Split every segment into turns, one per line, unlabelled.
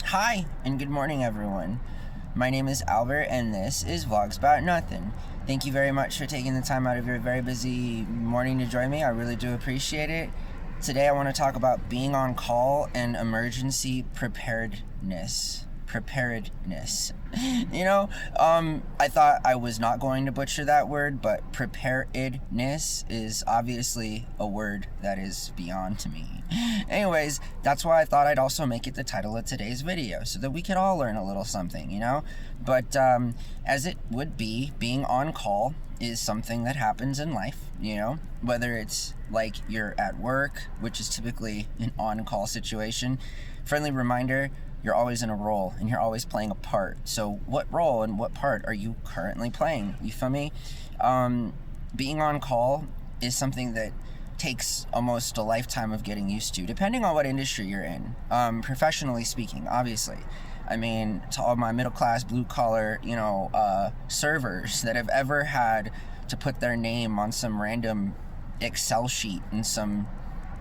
Hi, and good morning, everyone. My name is Albert, and this is Vlogs About Nothing. Thank you very much for taking the time out of your very busy morning to join me. I really do appreciate it. Today, I want to talk about being on call and emergency preparedness. I thought I was not going to butcher that word, but preparedness is obviously a word that is beyond to me. Anyways, that's why I thought I'd also make it the title of today's video, so that we could all learn a little something, But as it would be, being on call is something that happens in life, whether it's like you're at work, which is typically an on-call situation. Friendly reminder, you're always in a role and you're always playing a part. So what role and what part are you currently playing? You feel me? Being on call is something that takes almost a lifetime of getting used to, depending on what industry you're in. Professionally speaking, obviously. I mean, to all my middle-class, blue-collar, servers that have ever had to put their name on some random Excel sheet in some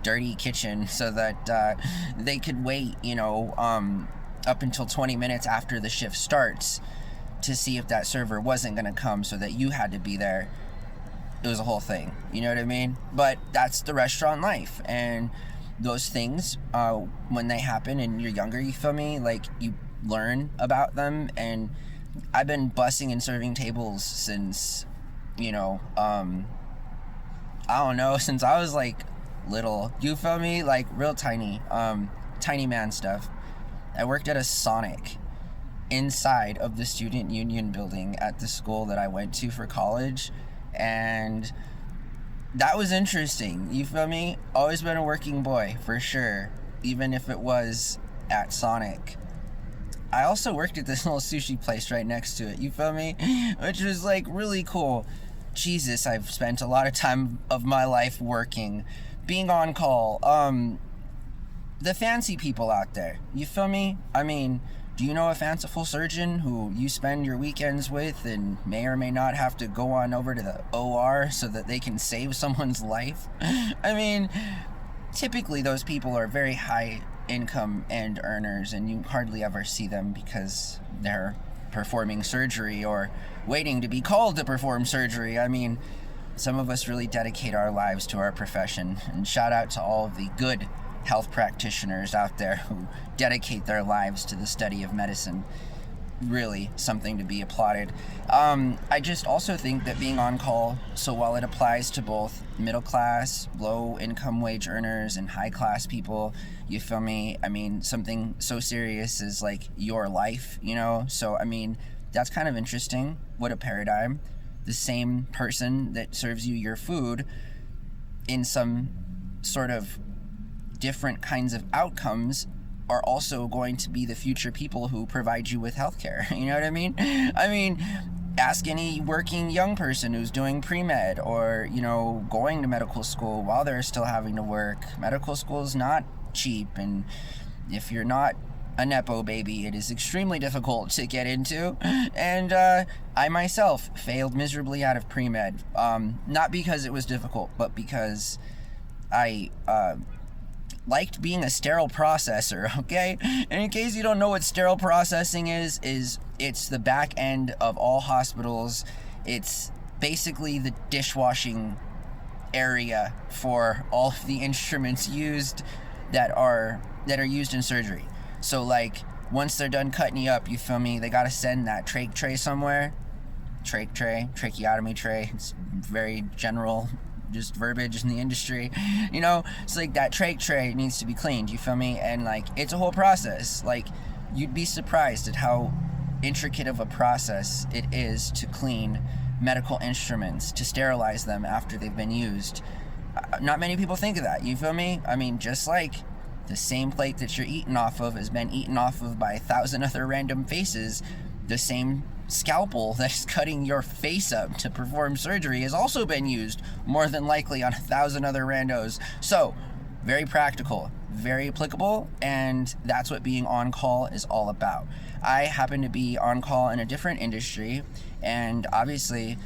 dirty kitchen so that they could wait, up until 20 minutes after the shift starts to see if that server wasn't going to come, so that you had to be there. It was a whole thing, you know what I mean? But that's the restaurant life, and those things, when they happen and you're younger, you feel me? Like, you learn about them, and I've been bussing and serving tables since, I don't know, since I was like little, you feel me? Like real tiny man stuff. I worked at a Sonic inside of the student union building at the school that I went to for college, and that was interesting, you feel me? Always been a working boy, for sure, even if it was at Sonic. I also worked at this little sushi place right next to it, you feel me? Which was like really cool. Jesus, I've spent a lot of time of my life working. Being on call, the fancy people out there, you feel me? I mean, do you know a fanciful surgeon who you spend your weekends with and may or may not have to go on over to the OR so that they can save someone's life? I mean, typically those people are very high income and earners, and you hardly ever see them because they're performing surgery or waiting to be called to perform surgery. I mean, some of us really dedicate our lives to our profession, and shout out to all of the good health practitioners out there who dedicate their lives to the study of medicine. Really something to be applauded. I just also think that being on call, so while it applies to both middle class, low income wage earners, and high class people, you feel me? I mean, something so serious as like your life, So, I mean, that's kind of interesting. What a paradigm. The same person that serves you your food in some sort of different kinds of outcomes are also going to be the future people who provide you with healthcare. You know what I mean? I mean, ask any working young person who's doing pre-med or, going to medical school while they're still having to work. Medical school is not cheap, and if you're not a Nepo baby, it is extremely difficult to get into. And I myself failed miserably out of pre-med. Not because it was difficult, but because I liked being a sterile processor, okay? And in case you don't know what sterile processing is it's the back end of all hospitals. It's basically the dishwashing area for all of the instruments used that are used in surgery. So, like, once they're done cutting you up, you feel me, they gotta send that trach tray somewhere. Trach tray, tracheotomy tray. It's very general, just verbiage in the industry. It's like that trach tray needs to be cleaned, you feel me? And, like, it's a whole process. Like, you'd be surprised at how intricate of a process it is to clean medical instruments, to sterilize them after they've been used. Not many people think of that, you feel me? I mean, just like the same plate that you're eating off of has been eaten off of by 1,000 other random faces, the same scalpel that's cutting your face up to perform surgery has also been used, more than likely, on 1,000 other randos. So, very practical, very applicable, and that's what being on call is all about. I happen to be on call in a different industry, and obviously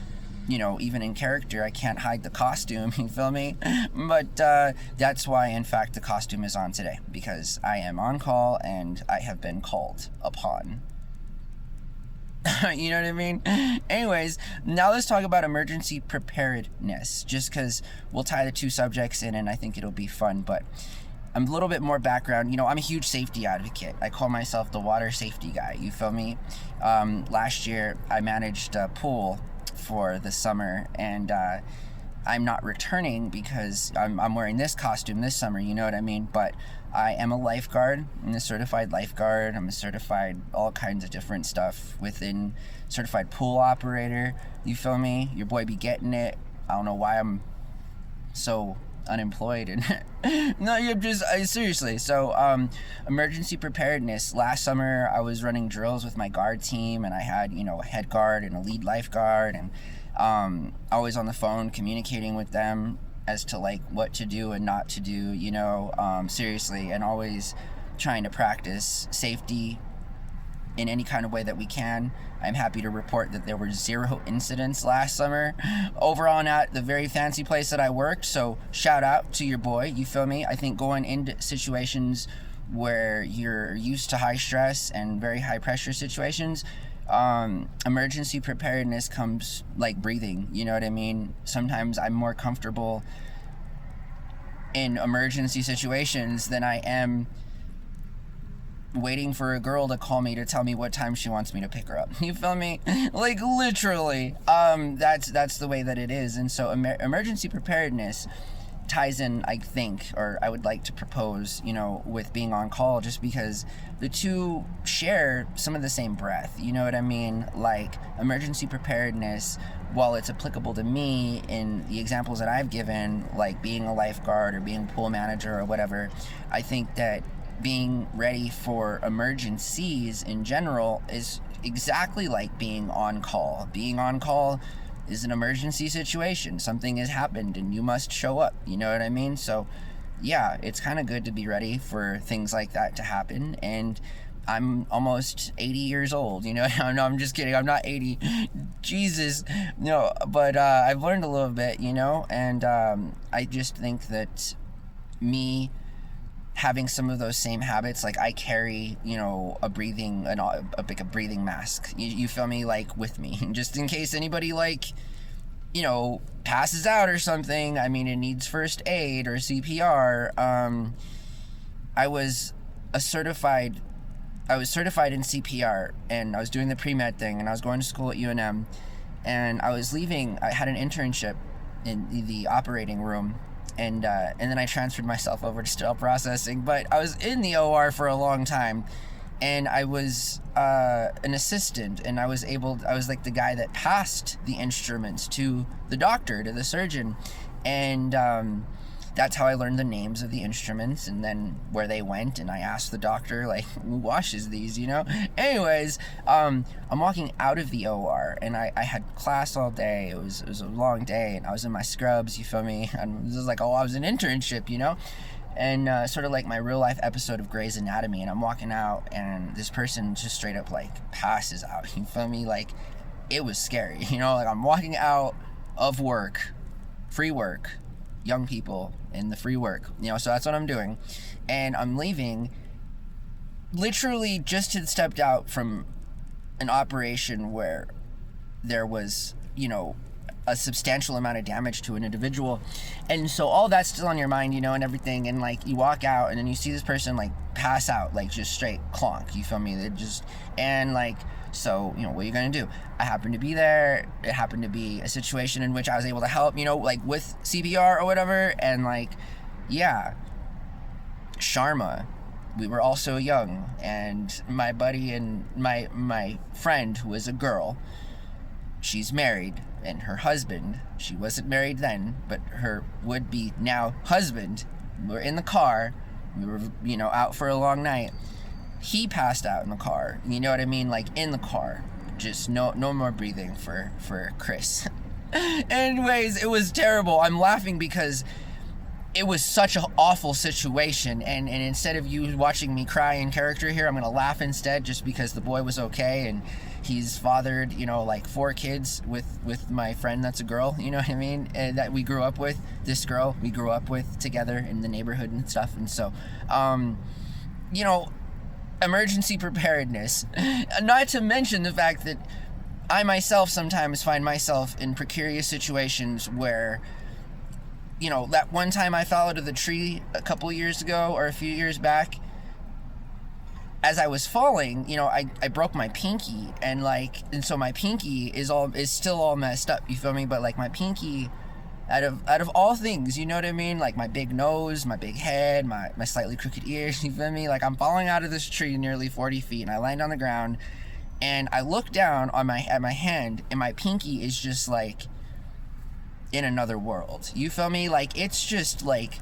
even in character, I can't hide the costume, you feel me? But that's why, in fact, the costume is on today, because I am on call and I have been called upon. You know what I mean? Anyways, now let's talk about emergency preparedness, just because we'll tie the two subjects in and I think it'll be fun. But I'm a little bit more background. I'm a huge safety advocate. I call myself the water safety guy, you feel me? Last year, I managed a pool for the summer, and I'm not returning because I'm wearing this costume this summer, you know what I mean? But I am a lifeguard. I'm a certified lifeguard. I'm a certified all kinds of different stuff within certified pool operator. You feel me? Your boy be getting it. I don't know why I'm so unemployed and no, you're just seriously. So emergency preparedness. Last summer I was running drills with my guard team, and I had a head guard and a lead lifeguard, and always on the phone communicating with them as to like what to do and not to do, seriously, and always trying to practice safety in any kind of way that we can. I'm happy to report that there were 0 incidents last summer over on at the very fancy place that I worked. So shout out to your boy, you feel me? I think going into situations where you're used to high stress and very high pressure situations, emergency preparedness comes like breathing, you know what I mean? Sometimes I'm more comfortable in emergency situations than I am waiting for a girl to call me to tell me what time she wants me to pick her up. You feel me? Like literally. That's the way that it is. And so emergency preparedness ties in, I think, or I would like to propose, with being on call, just because the two share some of the same breath. You know what I mean? Like emergency preparedness, while it's applicable to me in the examples that I've given, like being a lifeguard or being a pool manager or whatever, I think that being ready for emergencies in general is exactly like being on call. Being on call is an emergency situation. Something has happened and you must show up. You know what I mean? So yeah, it's kind of good to be ready for things like that to happen. And I'm almost 80 years old, No, I'm just kidding. I'm not 80. Jesus. No, but I've learned a little bit, and I just think that me having some of those same habits, like I carry, a breathing mask. You feel me? Like with me, just in case anybody passes out or something. I mean, it needs first aid or CPR. I was certified in CPR, and I was doing the pre-med thing, and I was going to school at UNM, and I was leaving. I had an internship in the operating room. And then I transferred myself over to sterile processing. But I was in the OR for a long time, and I was an assistant, and I was like the guy that passed the instruments to the doctor, to the surgeon, and that's how I learned the names of the instruments and then where they went. And I asked the doctor, like, who washes these, Anyways, I'm walking out of the OR, and I had class all day. It was a long day, and I was in my scrubs, you feel me? And this is like, I was an internship, And sort of like my real life episode of Grey's Anatomy. And I'm walking out, and this person just straight up like passes out, you feel me? Like, it was scary, Like, I'm walking out of work, free work, young people in the free work, so that's what I'm doing, and I'm leaving, literally just had stepped out from an operation where there was a substantial amount of damage to an individual, and so all that's still on your mind, and everything, and like you walk out and then you see this person like pass out, like just straight clonk, you feel me? They just, and like, so, what are you going to do? I happened to be there. It happened to be a situation in which I was able to help, like with CPR or whatever. And like, yeah, Sharma, we were also young. And my buddy and my friend, who is a girl, she's married. And her husband, she wasn't married then, but her would-be now husband, we were in the car. We were, out for a long night. He passed out in the car. You know what I mean? Like in the car. Just no more breathing for Chris. Anyways, it was terrible. I'm laughing because it was such an awful situation, and instead of you watching me cry in character here, I'm gonna laugh instead, just because the boy was okay, and he's fathered, you know, like 4 kids with my friend that's a girl, you know what I mean, and that we grew up with. This girl we grew up with together in the neighborhood and stuff. And so you know, emergency preparedness, not to mention the fact that I myself sometimes find myself in precarious situations where, you know, that one time I fell out of the tree a couple years ago, or a few years back, as I was falling, you know, I broke my pinky, and so my pinky is still all messed up, you feel me? But like my pinky, out of all things, you know what I mean? Like my big nose, my big head, my slightly crooked ears, you feel me? Like I'm falling out of this tree nearly 40 feet, and I land on the ground, and I look down at my hand, and my pinky is just like in another world. You feel me? Like it's just like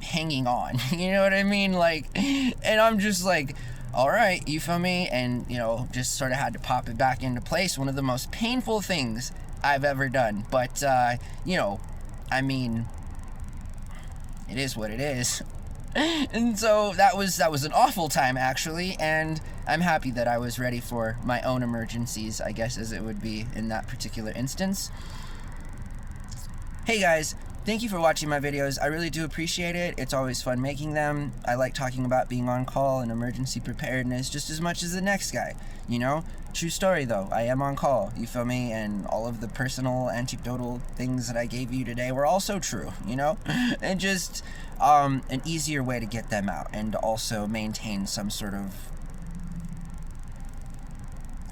hanging on. You know what I mean? Like, and I'm just like, all right, you feel me? And, you know, just sort of had to pop it back into place. One of the most painful things I've ever done. But, you know, I mean, it is what it is. And so that was an awful time, actually, and I'm happy that I was ready for my own emergencies, I guess, as it would be in that particular instance. Hey guys, thank you for watching my videos. I really do appreciate it. It's always fun making them. I like talking about being on call and emergency preparedness just as much as the next guy, you know? True story though, I am on call, you feel me? And all of the personal anecdotal things that I gave you today were also true, you know? And just an easier way to get them out, and to also maintain some sort of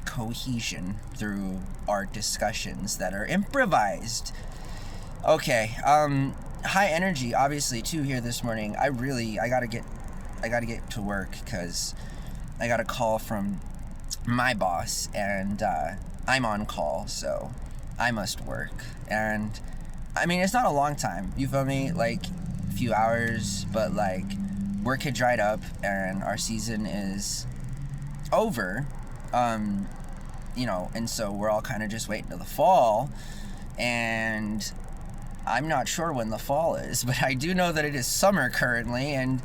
cohesion through our discussions that are improvised. Okay, high energy obviously too here this morning. I gotta get to work, because I got a call from my boss, and I'm on call, so I must work. And I mean, it's not a long time, you feel me? Like a few hours, but like work had dried up and our season is over, you know, and so we're all kind of just waiting till the fall. And I'm not sure when the fall is, but I do know that it is summer currently, and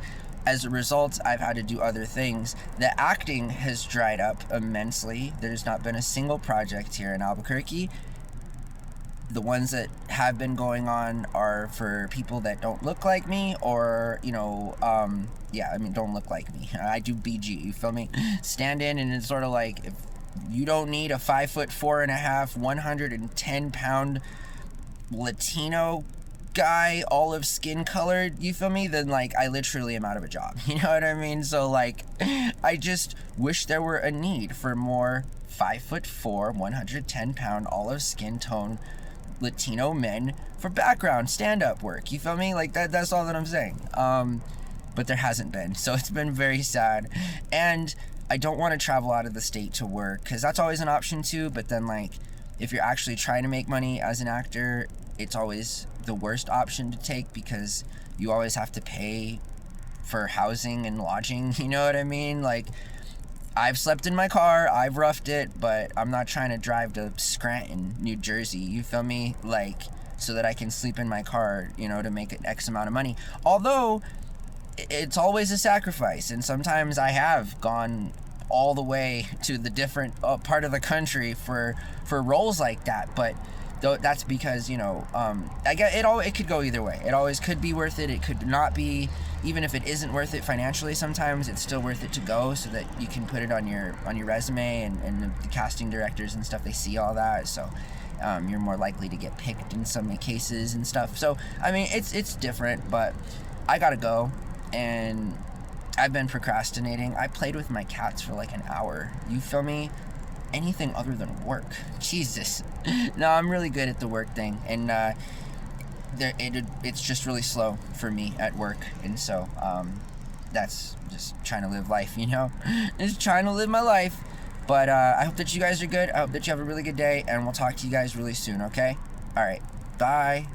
as a result, I've had to do other things. The acting has dried up immensely. There's not been a single project here in Albuquerque. The ones that have been going on are for people that don't look like me, or, you know, yeah, I mean, don't look like me. I do BG, you feel me? Stand in, and it's sort of like, if you don't need a 5'4.5", 110-pound Latino guy, olive skin colored, you feel me, then like I literally am out of a job, you know what I mean? So like, I just wish there were a need for more 5'4", 110-pound olive skin tone Latino men for background stand-up work, you feel me? Like that's all that I'm saying. But there hasn't been, so it's been very sad. And I don't want to travel out of the state to work, because that's always an option too, but then like, if you're actually trying to make money as an actor, it's always the worst option to take, because you always have to pay for housing and lodging, you know what I mean? Like, I've slept in my car, I've roughed it, but I'm not trying to drive to Scranton, New Jersey, you feel me? Like, so that I can sleep in my car, you know, to make an X amount of money. Although, it's always a sacrifice, and sometimes I have gone all the way to the different part of the country for roles like that, but that's because, you know, I get it could go either way. It always could be worth it, it could not be. Even if it isn't worth it financially, sometimes it's still worth it to go, so that you can put it on your resume, and the casting directors and stuff, they see all that, so you're more likely to get picked in some cases and stuff. So I mean, it's different, but I gotta go, and I've been procrastinating. I played with my cats for like an hour, you feel me? Anything other than work, Jesus. No, I'm really good at the work thing, and it's just really slow for me at work, and so that's just trying to live life, you know? Just trying to live my life. But I hope that you guys are good. I hope that you have a really good day, and we'll talk to you guys really soon, okay? All right, bye.